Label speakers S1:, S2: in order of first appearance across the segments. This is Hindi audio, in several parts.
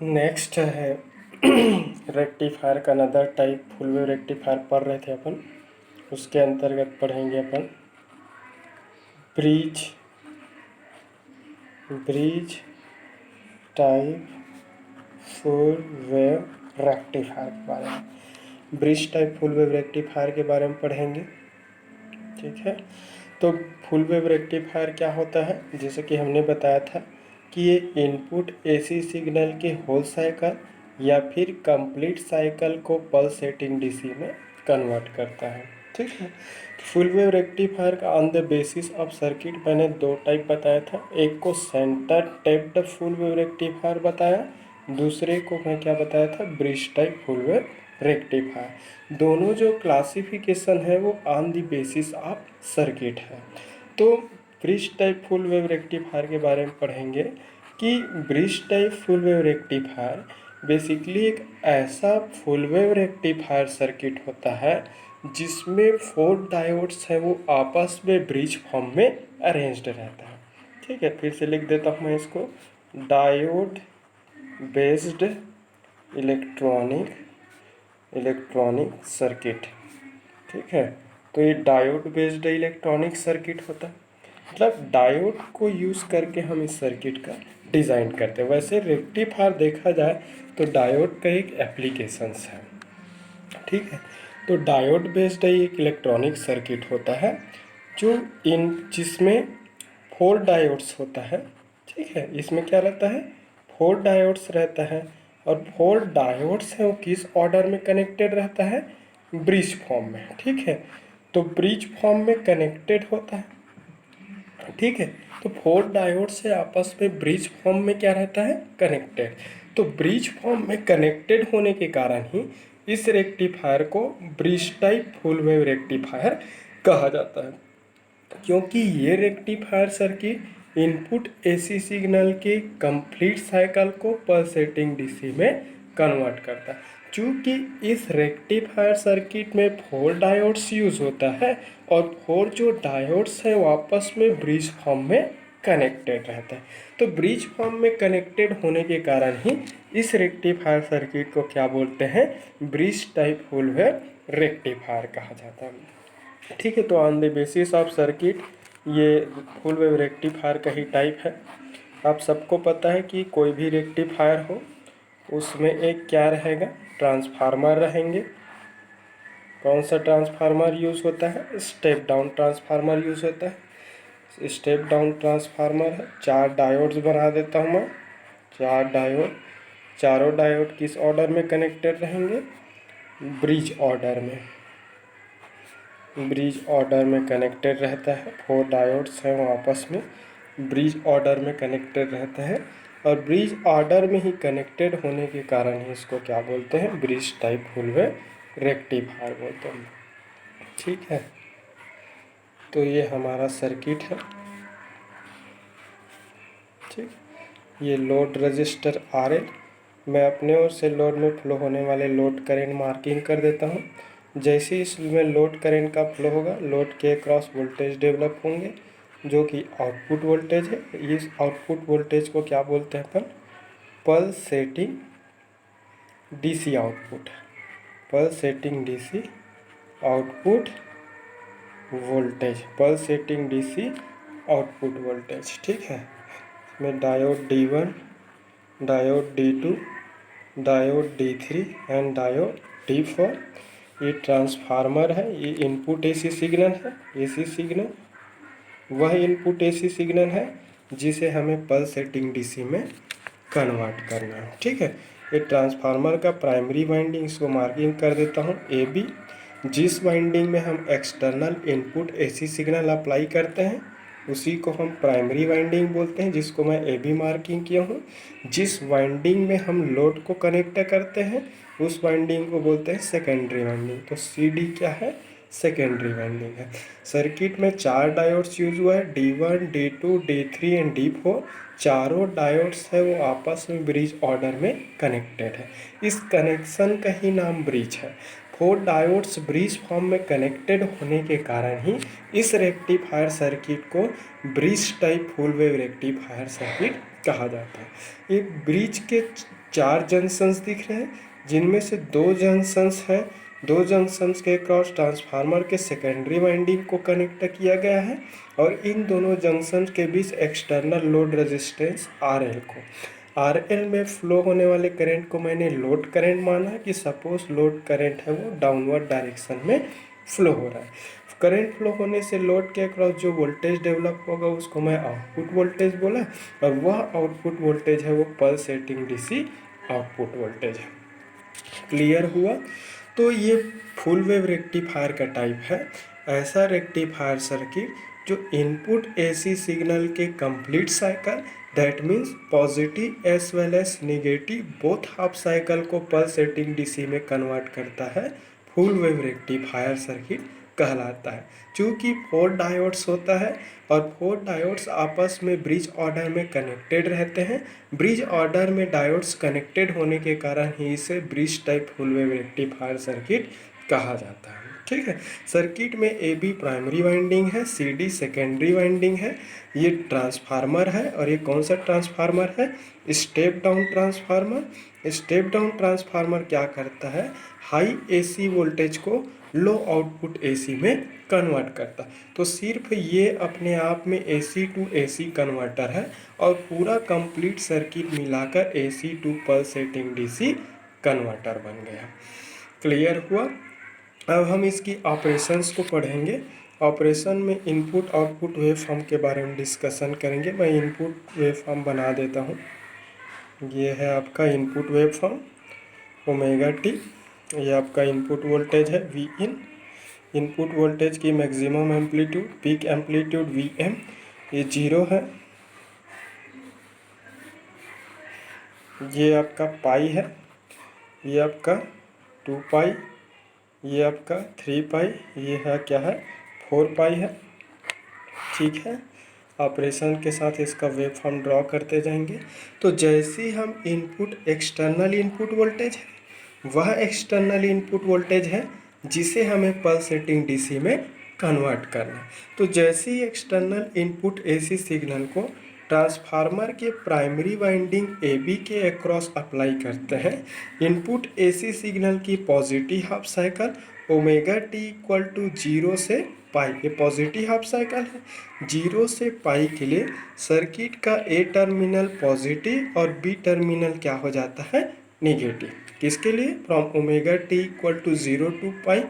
S1: नेक्स्ट है रेक्टिफायर का another type, full wave rectifier पढ़ रहे थे अपन। उसके अंतर्गत पढ़ेंगे अपन bridge type full wave rectifier के बारे में, bridge type full wave rectifier के बारे में पढ़ेंगे। ठीक है, तो फुल वेव रेक्टिफायर क्या होता है, जैसे कि हमने बताया था कि ये इनपुट एसी सिग्नल के होल साइकिल या फिर कंप्लीट साइकिल को पल्स सेटिंग डीसी में कन्वर्ट करता है। ठीक है, फुल वेव रेक्टिफायर का on the basis of circuit मैंने दो टाइप बताया था, एक को centre taped full wave rectifier बताया, दूसरे को मैं क्या बताया था, bridge type full wave rectifier. दोनों जो क्लासिफिकेशन है वो on the basis of circuit है। तो bridge type full wave rectifier के बारे में पढ़ेंगे कि bridge type full wave rectifier basically एक ऐसा फुल वेव रेक्टिफायर सर्किट होता है जिसमें 4 डायोड्स हैं वो आपस में ब्रिज फॉर्म में अरेंज्ड रहता है। ठीक है, फिर से लिख देता हूँ मैं इसको, डायोड बेस्ड इलेक्ट्रॉनिक सर्किट। ठीक है, तो ये डायोड बेस्ड इलेक्ट्रॉनिक सर्किट होता है, मतलब डायोड को यूज़ करके हम इस सर्किट का डिज़ाइन करते हैं। वैसे रेक्टिफायर देखा जाए तो डायोड का एक एप्लीकेशंस है। ठीक है, तो डायोड बेस्ड एक इलेक्ट्रॉनिक सर्किट होता है जो जिसमें 4 डायोड्स होता है। ठीक है, इसमें क्या रहता है, 4 डायोड्स रहता है, और 4 डायोड्स हैं वो किस ऑर्डर में कनेक्टेड रहता है, ब्रिज फॉर्म में। ठीक है, तो ब्रिज फॉर्म में कनेक्टेड होता है। ठीक है, तो 4 डायोड से आपस में ब्रिज फॉर्म में क्या रहता है, कनेक्टेड। तो ब्रिज फॉर्म में कनेक्टेड होने के कारण ही इस रेक्टिफायर को bridge type full wave rectifier कहा जाता है, क्योंकि ये rectifier circuit input AC signal के कंप्लीट साइकिल को पल्सेटिंग डीसी में कन्वर्ट करता है। चूँकि इस रेक्टिफायर सर्किट में 4 डायोड्स यूज़ होता है और 4 जो डायोड्स हैं वो आपस में ब्रिज फॉर्म में कनेक्टेड रहता है। तो ब्रिज फॉर्म में कनेक्टेड होने के कारण ही इस रेक्टिफायर सर्किट को क्या बोलते हैं, bridge type full wave rectifier कहा जाता है। ठीक है, तो on the basis of circuit ये फुल वेव रेक्टिफायर का ही टाइप है। आप सबको पता है कि कोई भी रेक्टिफायर हो उसमें एक क्या रहेगा, ट्रांसफार्मर रहेंगे। कौन सा ट्रांसफार्मर यूज़ होता है, स्टेप डाउन ट्रांसफार्मर यूज़ होता है। स्टेप डाउन ट्रांसफार्मर है, 4 डायोड्स बना देता हूँ मैं, 4 डायोड, चारों डायोड किस ऑर्डर में कनेक्टेड रहेंगे, ब्रिज ऑर्डर में, ब्रिज ऑर्डर में कनेक्टेड रहता है। 4 डायोड्स हैं वो आपस में ब्रिज ऑर्डर में कनेक्टेड रहते हैं, और ब्रिज ऑर्डर में ही कनेक्टेड होने के कारण ही इसको क्या बोलते हैं, bridge type full wave rectifier बोलते हैं। ठीक है, तो ये हमारा सर्किट है। ठीक, ये लोड रजिस्टर RL, मैं अपने ओर से लोड में फ्लो होने वाले लोड करंट मार्किंग कर देता हूँ। जैसे ही इसमें लोड करंट का फ्लो होगा, लोड के क्रॉस वोल्टेज डेवलप होंगे जो कि आउटपुट वोल्टेज है। इस आउटपुट वोल्टेज को क्या बोलते हैं अपन, pulsating DC output, pulsating DC output voltage, pulsating DC output voltage. ठीक है, इसमें diode D1, diode D2, diode D3 and diode D4। ये ट्रांसफार्मर है, ये इनपुट एसी सिग्नल है, एसी सिग्नल वह इनपुट एसी सिग्नल है जिसे हमें पल्स सेटिंग डीसी में कन्वर्ट करना है। ठीक है, ये ट्रांसफार्मर का प्राइमरी वाइंडिंग, इसको मार्किंग कर देता हूँ AB। जिस वाइंडिंग में हम external input AC signal apply करते हैं उसी को हम प्राइमरी वाइंडिंग बोलते हैं, जिसको मैं AB मार्किंग किया हूँ। जिस वाइंडिंग में हम लोड को कनेक्ट करते हैं उस वाइंडिंग को बोलते हैं सेकेंडरी वाइंडिंग। तो CD क्या है, सेकेंडरी वाइंडिंग है। सर्किट में 4 डायोड्स यूज हुआ है, D1, D2, D3 and D4। चारों डायोड्स है वो आपस में ब्रिज ऑर्डर में कनेक्टेड है। इस कनेक्शन का ही नाम ब्रिज है। 4 डायोड्स ब्रिज फॉर्म में कनेक्टेड होने के कारण ही इस रेक्टिफायर सर्किट को bridge type full wave rectifier circuit कहा जाता है। एक ब्रिज के 4 जंक्शंस दिख रहे हैं, जिनमें से 2 जंक्शंस हैं। 2 जंक्शंस के क्रॉस ट्रांसफार्मर के सेकेंडरी वाइंडिंग को कनेक्ट किया गया है और इन दोनों जंक्शन के बीच एक्सटर्नल लोड रेजिस्टेंस RL को, RL में फ्लो होने वाले करंट को मैंने लोड करंट माना कि सपोज लोड करंट है वो डाउनवर्ड डायरेक्शन में फ्लो हो रहा है। करंट फ्लो होने से लोड के अक्रॉस जो वोल्टेज डेवलप होगा उसको मैं आउटपुट वोल्टेज बोला, और वह आउटपुट वोल्टेज है वो पल्सेटिंग DC आउटपुट वोल्टेज है। क्लियर हुआ? तो ये फुल वेव रेक्टिफायर का टाइप है, ऐसा रेक्टिफायर सर्किट जो इनपुट AC सिग्नल के complete cycle that means positive as well as negative both half cycle को पल्सेटिंग DC में कन्वर्ट करता है, फुल वेव रेक्टिफायर सर्किट कहलाता है। चूँकि 4 डायोड्स होता है और 4 डायोड्स आपस में ब्रिज ऑर्डर में कनेक्टेड रहते हैं। ब्रिज ऑर्डर में डायोड्स कनेक्टेड होने के कारण ही इसे bridge type full wave rectifier circuit कहा जाता है। ठीक है, सर्किट में AB प्राइमरी वाइंडिंग है, CD सेकेंडरी वाइंडिंग है, ये ट्रांसफार्मर है और ये कौन सा ट्रांसफार्मर है? Step down transformer. Step down transformer क्या करता है? हाई AC वोल्टेज को लो आउटपुट AC में कन्वर्ट करता है। तो सिर्फ ये अपने आप में AC टू AC कन्वर्टर है और पूरा कंप्लीट सर्किट मिलाकर AC to pulsating DC converter बन गया। क्लियर हुआ? अब हम इसकी ऑपरेशंस को पढ़ेंगे। ऑपरेशन में इनपुट आउटपुट वेवफॉर्म के बारे में डिस्कशन करेंगे। मैं इनपुट वेवफॉर्म बना देता हूँ। ये है आपका इनपुट वेवफॉर्म ओमेगा टी, ये आपका इनपुट वोल्टेज है Vin, इनपुट वोल्टेज की maximum amplitude peak amplitude Vm, ये 0 है, ये आपका पाई है, ये आपका 2 पाई, ये आपका 3 पाई, ये है क्या है 4 पाई है। ठीक है, ऑपरेशन के साथ इसका वेव फॉर्म ड्रॉ करते जाएंगे। तो जैसे हम इनपुट एक्सटर्नल इनपुट वोल्टेज है, वह एक्सटर्नल इनपुट वोल्टेज है जिसे हमें पल्सेटिंग DC में कन्वर्ट करना है। तो जैसे ही एक्सटर्नल इनपुट AC सिग्नल को ट्रांसफार्मर के प्राइमरी वाइंडिंग AB के अक्रॉस अप्लाई करते हैं, इनपुट AC सिग्नल की positive half cycle omega T equal to 0 से पाई, ये पॉजिटिव हाफ साइकिल है। 0 से पाई के लिए सर्किट का A टर्मिनल पॉजिटिव और B टर्मिनल क्या हो जाता है निगेटिव। किसके लिए? From omega T equal to 0 to pi.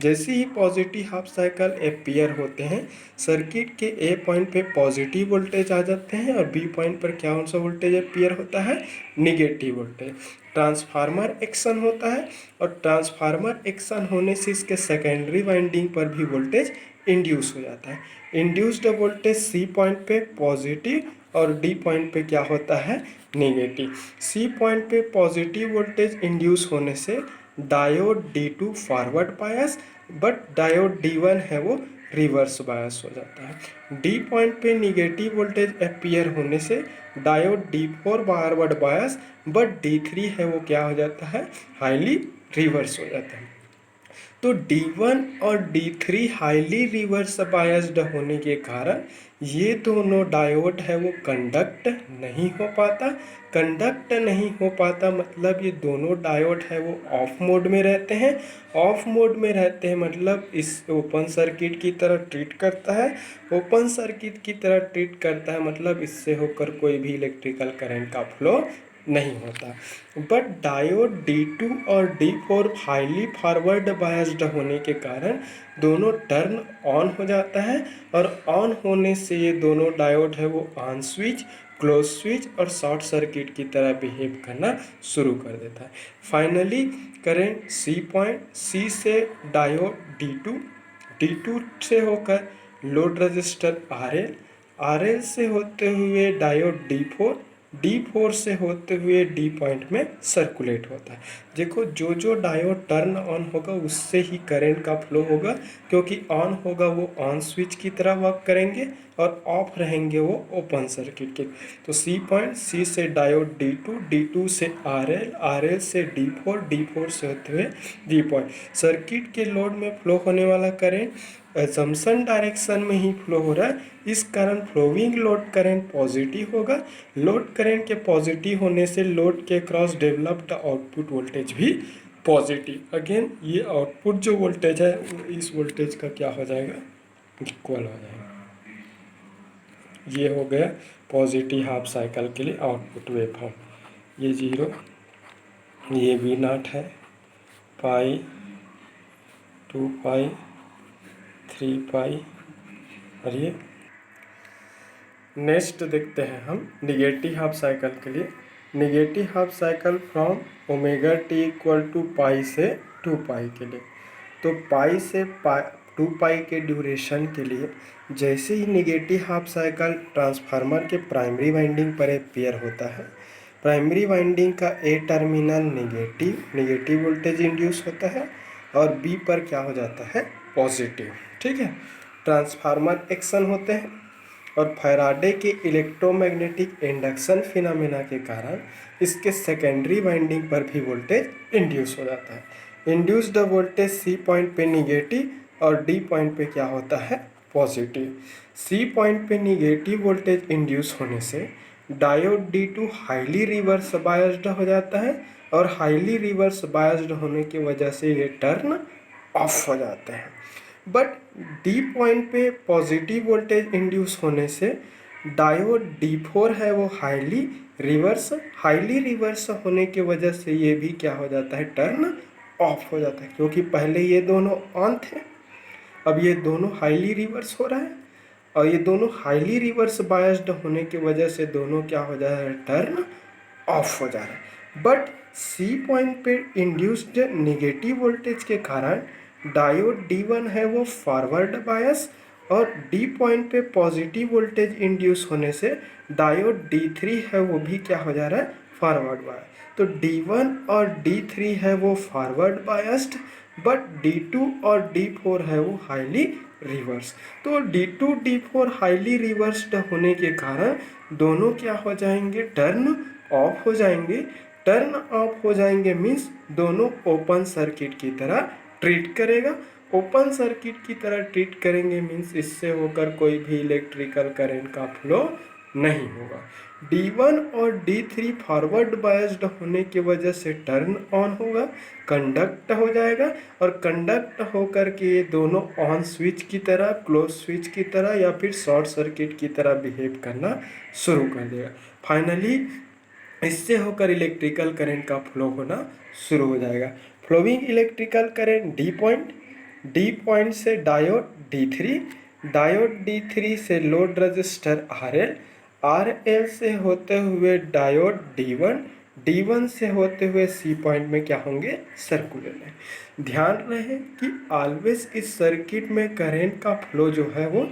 S1: जैसे ही पॉजिटिव हाफ साइकिल अपीयर होते हैं, सर्किट के A पॉइंट पे पॉजिटिव वोल्टेज आ जाते हैं और B पॉइंट पर क्या कौन सा वोल्टेज अपीयर होता है? Negative voltage. ट्रांसफार्मर एक्शन होता है और ट्रांसफार्मर एक्शन होने से इसके सेकेंडरी वाइंडिंग पर भी वोल्टेज इंड्यूस हो जाता है। इंड्यूस्ड वोल्टेज C पॉइंट पे पॉजिटिव और D पॉइंट पे क्या होता है नेगेटिव। C पॉइंट पे पॉजिटिव वोल्टेज इंड्यूस होने से diode D2 forward bias, but diode D1 है वो रिवर्स बायस हो जाता है। D पॉइंट पे निगेटिव वोल्टेज अपीयर होने से diode D4 forward bias, but D3 है वो क्या हो जाता है हाईली रिवर्स हो जाता है। तो D1 और D3 हाईली रिवर्स बायस्ड होने के कारण ये दोनों डायोड है वो कंडक्ट नहीं हो पाता। कंडक्ट नहीं हो पाता मतलब ये दोनों डायोड है वो ऑफ मोड में रहते हैं। ऑफ मोड में रहते हैं मतलब इस ओपन सर्किट की तरह ट्रीट करता है। ओपन सर्किट की तरह ट्रीट करता है मतलब इससे होकर कोई भी इलेक्ट्रिकल करंट का फ्लो नहीं होता। बट डायोड D2 और D4 हाईली फॉरवर्ड बायस्ड होने के कारण दोनों टर्न ऑन हो जाता है और ऑन होने से ये दोनों डायोड है वो ऑन स्विच, क्लोज स्विच और शॉर्ट सर्किट की तरह बिहेव करना शुरू कर देता है। फाइनली करंट C से डायोड D2 से होकर लोड रजिस्टर RL से होते हुए डायोड D4 D4 से होते हुए D पॉइंट में सर्कुलेट होता है। देखो जो जो डायोड टर्न ऑन होगा उससे ही करंट का फ्लो होगा, क्योंकि ऑन होगा वो ऑन स्विच की तरह वर्क करेंगे और ऑफ रहेंगे वो ओपन सर्किट के। तो C पॉइंट, C से डायोड D2, D2 से RL, RL से D4, D4 से होते हुए D पॉइंट। सर्किट के लोड में फ्लो होने वाला करंट एजम्पशन डायरेक्शन में ही फ्लो हो रहा है, इस कारण फ्लोइंग लोड करंट पॉजिटिव होगा। लोड करंट के पॉजिटिव होने से लोड के क्रॉस डेवलप्ड आउटपुट वोल्टेज भी पॉजिटिव। अगेन ये आउटपुट जो वोल्टेज है इस वोल्टेज का क्या हो जाएगा, इक्वल हो जाएगा। ये हो गया पॉजिटिव हाफ साइकिल के लिए आउटपुट वेवफॉर्म। ये 0, ये V0 है, पाई, 2 पाई, 3 पाई, और ये नेक्स्ट देखते हैं हम निगेटिव हाफ साइकिल के लिए। Negative half cycle from omega T equal to pi से 2 पाई के लिए। तो पाई से 2 पाई के ड्यूरेशन के लिए जैसे ही निगेटिव हाफ साइकिल ट्रांसफार्मर के प्राइमरी वाइंडिंग पर पेयर होता है, प्राइमरी वाइंडिंग का ए टर्मिनल नेगेटिव वोल्टेज इंड्यूस होता है और बी पर क्या हो जाता है, पॉजिटिव। ठीक है, ट्रांसफार्मर एक्शन होते हैं और फैराडे के इलेक्ट्रोमैग्नेटिक इंडक्शन फिनोमेना के कारण इसके सेकेंडरी वाइंडिंग पर भी वोल्टेज इंड्यूस हो जाता है। इंड्यूस्ड वोल्टेज सी पॉइंट पे निगेटिव और डी पॉइंट पे क्या होता है, पॉजिटिव। सी पॉइंट पे निगेटिव वोल्टेज इंड्यूस होने से diode D2 highly reverse biased हो जाता है और हाईली रिवर्स बायस्ड होने की वजह से ये टर्न ऑफ हो जाते हैं। बट डी पॉइंट पे पॉजिटिव वोल्टेज इंड्यूस होने से डायोड D4 है वो हाईली रिवर्स होने की वजह से ये भी क्या हो जाता है, टर्न ऑफ हो जाता है, क्योंकि पहले ये दोनों ऑन थे, अब ये दोनों हाईली रिवर्स हो रहा है और ये दोनों हाईली रिवर्स बायस्ड होने की वजह से दोनों क्या हो जा रहा है, टर्न ऑफ हो जा रहा है। बट सी पॉइंट पे इंड्यूस्ड निगेटिव वोल्टेज के कारण डायोड D1 है वो फॉरवर्ड बायस और डी पॉइंट पे पॉजिटिव वोल्टेज इंड्यूस होने से डायोड D3 है वो भी क्या हो जा रहा है, फॉरवर्ड बायस। तो D1 और D3 है वो फॉरवर्ड बायस्ड, बट D2 और D4 है वो हाईली रिवर्स। तो D2 D4 हाईली रिवर्स्ड होने के कारण दोनों क्या हो जाएंगे, टर्न ऑफ हो जाएंगे। टर्न ऑफ हो जाएंगे मीन्स दोनों ओपन सर्किट की तरह ट्रीट करेगा। ओपन सर्किट की तरह ट्रीट करेंगे मीन्स इससे होकर कोई भी इलेक्ट्रिकल करंट का फ्लो नहीं होगा। D1 और D3 फॉरवर्ड बायस्ड होने की वजह से टर्न ऑन होगा, कंडक्ट हो जाएगा और कंडक्ट होकर के ये दोनों ऑन स्विच की तरह, क्लोज स्विच की तरह या फिर शॉर्ट सर्किट की तरह बिहेव करना शुरू कर देगा। फाइनली इससे होकर इलेक्ट्रिकल करंट का फ्लो होना शुरू हो जाएगा। Flowing electrical current D point से डायोड D3 से लोड रजिस्टर RL से होते हुए डायोड D1 से होते हुए सी पॉइंट में क्या होंगे, सर्कुलर है। ध्यान रहे कि ऑलवेज इस सर्किट में करंट का फ्लो जो है वो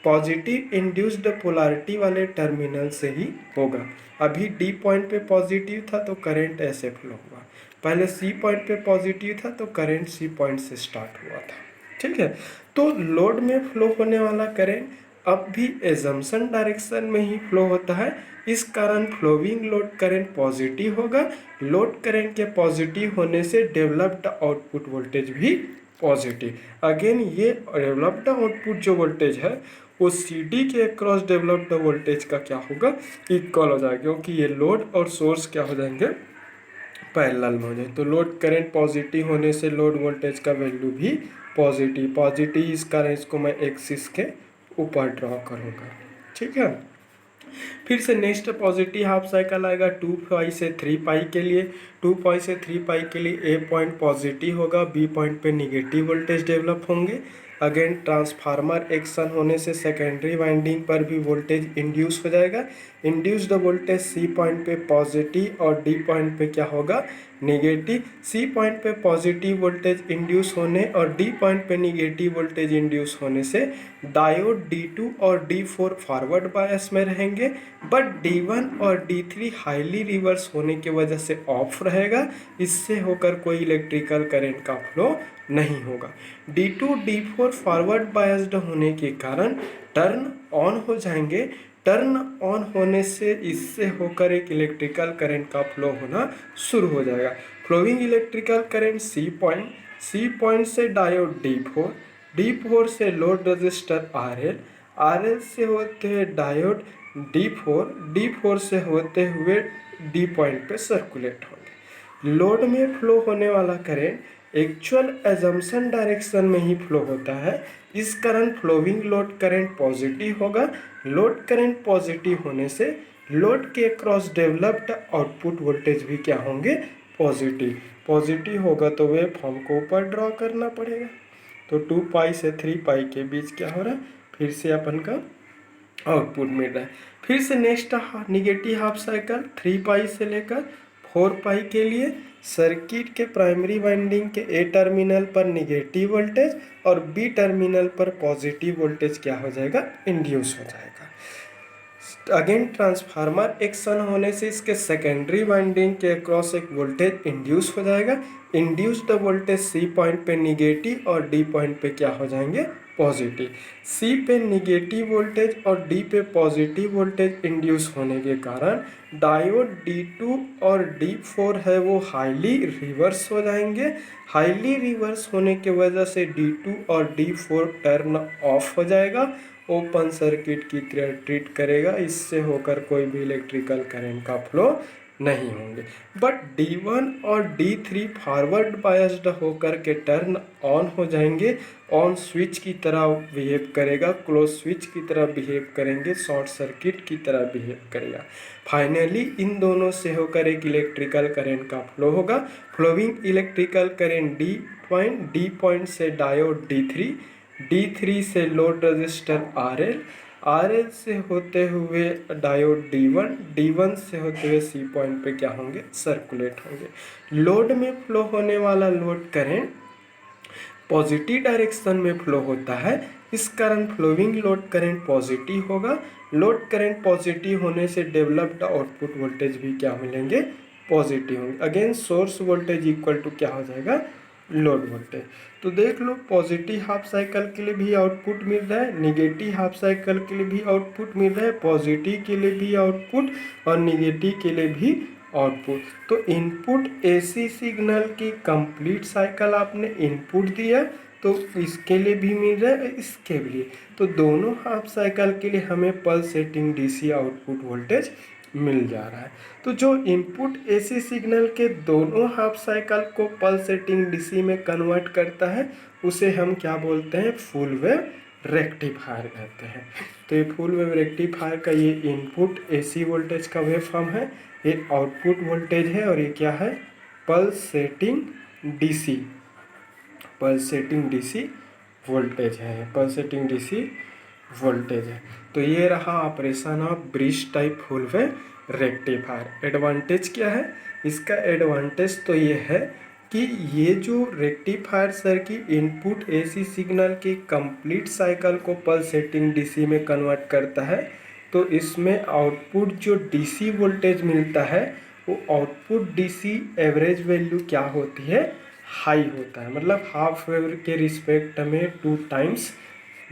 S1: पॉजिटिव इंड्यूस्ड पोलैरिटी वाले टर्मिनल से ही होगा। अभी डी पॉइंट पे पॉजिटिव था तो करंट ऐसे फ्लो हुआ, पहले सी पॉइंट पे पॉजिटिव था तो करंट सी पॉइंट से स्टार्ट हुआ था। ठीक है, तो लोड में फ्लो होने वाला करंट अब भी एजम्पशन डायरेक्शन में ही फ्लो होता है, इस कारण फ्लोइंग लोड करंट पॉजिटिव होगा। लोड करंट के पॉजिटिव होने से डेवलप्ड आउटपुट वोल्टेज भी पॉजिटिव। अगेन ये डेवलप्ड आउटपुट जो वोल्टेज है वो CD के अक्रॉस डेवलप्ड वोल्टेज का क्या होगा, इक्वल हो जाएगा, क्योंकि ये लोड और सोर्स क्या हो जाएंगे, पैरेलल में हो जाए। तो लोड करंट पॉजिटिव होने से लोड वोल्टेज का वैल्यू भी पॉजिटिव, इस कारण इसको मैं एक्सिस के ऊपर ड्रॉ करूँगा। ठीक है, फिर से नेक्स्ट पॉजिटिव हाफ साइकिल आएगा 2 पाई से 3 पाई के लिए। 2 पाई से 3 पाई के लिए ए पॉइंट पॉजिटिव होगा, बी पॉइंट पे निगेटिव वोल्टेज डेवलप होंगे। अगेन ट्रांसफार्मर एक्शन होने से सेकेंडरी वाइंडिंग पर भी वोल्टेज इंड्यूस हो जाएगा। इंड्यूस्ड वोल्टेज सी पॉइंट पे पॉजिटिव और डी पॉइंट पे क्या होगा, निगेटिव। सी पॉइंट पे पॉजिटिव वोल्टेज इंड्यूस होने और डी पॉइंट पे निगेटिव वोल्टेज इंड्यूस होने से डायोड D2 और D4 फॉरवर्ड बायस में रहेंगे, बट D1 और D3 हाईली रिवर्स होने की वजह से ऑफ रहेगा, इससे होकर कोई इलेक्ट्रिकल करंट का फ्लो नहीं होगा। D2 D4 फॉरवर्ड बायस्ड होने के कारण टर्न ऑन हो जाएंगे। टर्न ऑन होने से इससे होकर एक इलेक्ट्रिकल करंट का फ्लो होना शुरू हो जाएगा। Flowing electrical current C point से डायोड D4 से लोड रजिस्टर RL से होते हुए डायोड D4 से होते हुए D पॉइंट पे सर्कुलेट होंगे। लोड में फ्लो होने वाला करंट एक्चुअल एजम्पशन डायरेक्शन में ही फ्लो होता है, इस कारण फ्लोइंग लोड करंट पॉजिटिव होगा। लोड करंट पॉजिटिव होने से लोड के क्रॉस डेवलप्ड आउटपुट वोल्टेज भी क्या होंगे, पॉजिटिव होगा। तो वेव फॉर्म को ऊपर ड्रॉ करना पड़ेगा। तो 2 पाई से 3 पाई के बीच क्या हो रहा है, फिर से अपन का आउटपुट मिल रहा है। फिर से नेक्स्ट निगेटिव हाफ साइकिल 3 पाई से लेकर 4 पाई के लिए सर्किट के प्राइमरी वाइंडिंग के ए टर्मिनल पर निगेटिव वोल्टेज और बी टर्मिनल पर पॉजिटिव वोल्टेज क्या हो जाएगा, इंड्यूस हो जाएगा। अगेन ट्रांसफार्मर एक्शन होने से इसके सेकेंडरी वाइंडिंग के अक्रॉस एक वोल्टेज इंड्यूस हो जाएगा। इंड्यूस्ड वोल्टेज सी पॉइंट पे निगेटिव और डी पॉइंट पे क्या हो जाएंगे, पॉजिटिव। सी पे निगेटिव वोल्टेज और डी पे पॉजिटिव वोल्टेज इंड्यूस होने के कारण डायोड D2 और D4 है वो हाईली रिवर्स हो जाएंगे। हाईली रिवर्स होने की वजह से D2 और D4 टर्न ऑफ हो जाएगा, ओपन सर्किट की तरह ट्रीट करेगा, इससे होकर कोई भी इलेक्ट्रिकल करंट का फ्लो नहीं होंगे। बट D1 और D3 फॉरवर्ड बायस्ड होकर के टर्न ऑन हो जाएंगे, ऑन स्विच की तरह बिहेव करेगा, क्लोज स्विच की तरह बिहेव करेंगे, शॉर्ट सर्किट की तरह बिहेव करेगा। फाइनली इन दोनों से होकर एक इलेक्ट्रिकल करंट का फ्लो होगा। Flowing electrical current D point से डायोड D3 से लोड रजिस्टर RL से होते हुए डायोड D1 से होते हुए सी पॉइंट पे क्या होंगे, सर्कुलेट होंगे। लोड में फ्लो होने वाला लोड करंट पॉजिटिव डायरेक्शन में फ्लो होता है, इस कारण फ्लोइंग लोड करंट पॉजिटिव होगा। लोड करंट पॉजिटिव होने से डेवलप्ड आउटपुट वोल्टेज भी क्या मिलेंगे, पॉजिटिव होंगे। Again source voltage equal to क्या हो जाएगा, लोड वोल्टेज। तो देख लो पॉजिटिव हाफ साइकिल के लिए भी आउटपुट मिल रहा है, निगेटिव हाफ साइकिल के लिए भी आउटपुट मिल रहा है, पॉजिटिव के लिए भी आउटपुट और निगेटिव के लिए भी आउटपुट। तो इनपुट एसी सिग्नल की कंप्लीट साइकिल आपने इनपुट दिया, तो इसके लिए भी मिल रहा है, इसके लिए। तो दोनों हाफ साइकिल के लिए हमें पल्सेटिंग डीसी आउटपुट वोल्टेज मिल जा रहा है। तो जो इनपुट एसी सिग्नल के दोनों हाफ साइकिल को पल्सेटिंग डीसी में कन्वर्ट करता है, उसे हम क्या बोलते हैं, फुल वेव रेक्टिफायर कहते हैं। तो ये फुल वेव रेक्टिफायर का ये इनपुट एसी वोल्टेज का वेव फॉर्म है, ये आउटपुट वोल्टेज है, और ये क्या है, पल्सेटिंग डीसी वोल्टेज है, पल्सेटिंग डीसी वोल्टेज है। तो ये रहा operation of bridge type full wave rectifier. Advantage क्या है इसका, एडवांटेज तो ये है कि ये जो रेक्टिफायर सर की इनपुट एसी सिग्नल की कंप्लीट साइकिल को पल्सेटिंग डीसी में कन्वर्ट करता है, तो इसमें आउटपुट जो डीसी वोल्टेज मिलता है वो आउटपुट डीसी एवरेज वैल्यू क्या होती है, हाई होता है। मतलब हाफ वेव के रिस्पेक्ट में 2 टाइम्स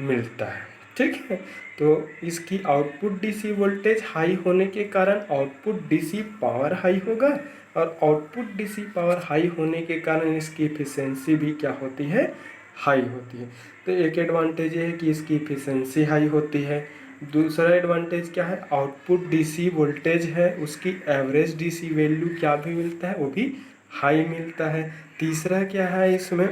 S1: मिलता है, ठीक है। तो इसकी आउटपुट डीसी वोल्टेज हाई होने के कारण आउटपुट डीसी पावर हाई होगा, और आउटपुट डीसी पावर हाई होने के कारण इसकी इफिशियंसी भी क्या होती है, हाई होती है। तो एक एडवांटेज ये है कि इसकी इफिशियंसी हाई होती है। दूसरा एडवांटेज क्या है, आउटपुट डीसी वोल्टेज है उसकी एवरेज डीसी वैल्यू क्या भी मिलता है, वो भी हाई मिलता है। तीसरा क्या है इसमें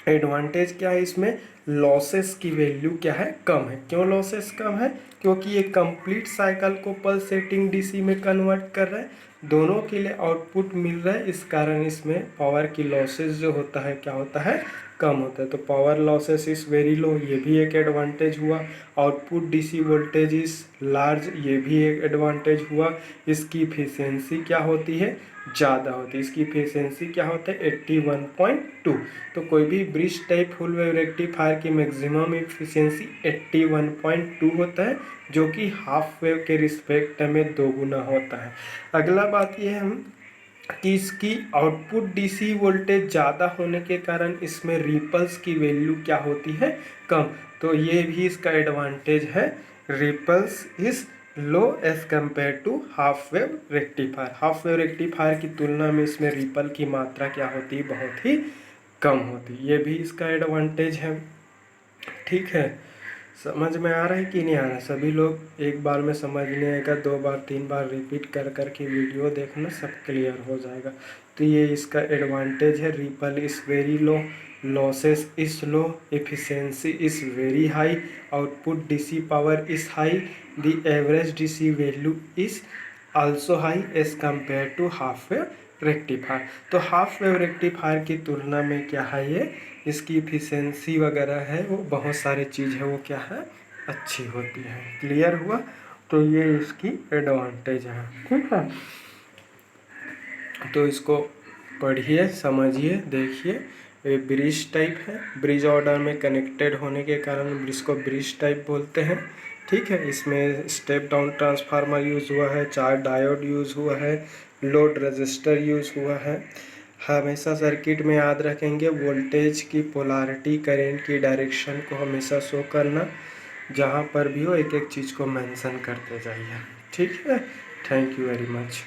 S1: एडवांटेज, क्या है इसमें लॉसेस की वैल्यू क्या है, कम है। क्यों लॉसेस कम है, क्योंकि ये कंप्लीट साइकिल को पल्सेटिंग डीसी में कन्वर्ट कर रहा है, दोनों के लिए आउटपुट मिल रहा है, इस कारण इसमें पावर की लॉसेस जो होता है क्या होता है, कम होता है। तो power losses is very low, ये भी एक एडवांटेज हुआ। Output DC voltage is large, ये भी एक एडवांटेज हुआ। इसकी इफिशियंसी क्या होती है, ज़्यादा होती है। इसकी इफिशियंसी क्या होता है, 81.2। तो कोई भी bridge type full wave rectifier की मैक्सिमम एफिशिएंसी 81.2 होता है, जो कि हाफ वेव के रिस्पेक्ट में 2 गुना होता है। अगला बात ये है कि इसकी आउटपुट डीसी वोल्टेज ज़्यादा होने के कारण इसमें रिपल्स की वैल्यू क्या होती है, कम। तो ये भी इसका एडवांटेज है, ripples is low as compare to half wave rectifier. Half wave rectifier की तुलना में इसमें रिपल की मात्रा क्या होती है, बहुत ही कम होती है। ये भी इसका एडवांटेज है। ठीक है, समझ में आ रहा है कि नहीं आ रहा? सभी लोग एक बार में समझ नहीं आएगा, 2 बार 3 बार रिपीट कर कर के वीडियो देखना, सब क्लियर हो जाएगा। तो ये इसका एडवांटेज है, ripple is very low, losses is low, efficiency is very high, output DC power is high, the average DC value is also high as compare to half wave rectifier. तो हाफ वेव रेक्टिफायर की तुलना में क्या है, ये इसकी इफिशियंसी वगैरह है वो बहुत सारी चीज़ है वो क्या है, अच्छी होती है। क्लियर हुआ? तो ये इसकी एडवांटेज है। ठीक है, तो इसको पढ़िए, समझिए, देखिए। ये ब्रिज टाइप है, ब्रिज ऑर्डर में कनेक्टेड होने के कारण इसको ब्रिज टाइप बोलते हैं। ठीक है, इसमें स्टेप डाउन ट्रांसफार्मर यूज़ हुआ है, 4 डायोड यूज़ हुआ है, लोड रजिस्टर यूज़ हुआ है। हमेशा सर्किट में याद रखेंगे वोल्टेज की पोलैरिटी, करंट की डायरेक्शन को हमेशा शो करना, जहाँ पर भी हो एक एक चीज़ को मेंशन करते जाइए। ठीक है, थैंक यू वेरी मच।